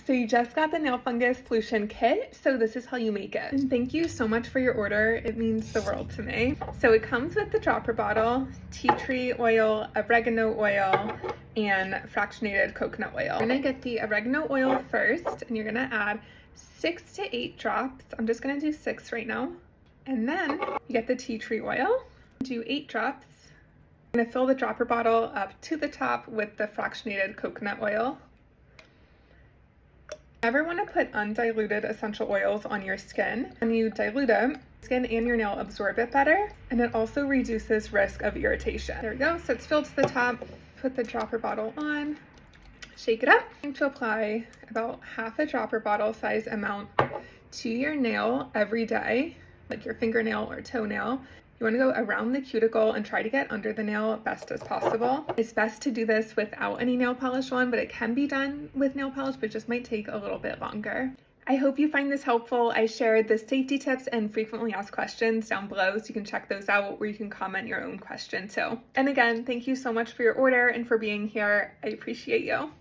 So you just got the nail fungus solution kit, so this is how you make it. And thank you so much for your order. It means the world to me. So it comes with the dropper bottle, tea tree oil, oregano oil, and fractionated coconut oil. You're gonna get the oregano oil first, and you're gonna add 6 to 8 drops. I'm just gonna do 6 right now. And then you get the tea tree oil, do 8 drops. I'm gonna fill the dropper bottle up to the top with the fractionated coconut oil. Never want to put undiluted essential oils on your skin. When you dilute it, skin and your nail absorb it better, and it also reduces risk of irritation. There we go, so it's filled to the top. Put the dropper bottle on, shake it up. I'm going to apply about half a dropper bottle size amount to your nail every day, like your fingernail or toenail. You want to go around the cuticle and try to get under the nail best as possible. It's best to do this without any nail polish on, but it can be done with nail polish, but it just might take a little bit longer. I hope you find this helpful. I shared the safety tips and frequently asked questions down below, so you can check those out, or you can comment your own question too. And again, thank you so much for your order and for being here. I appreciate you.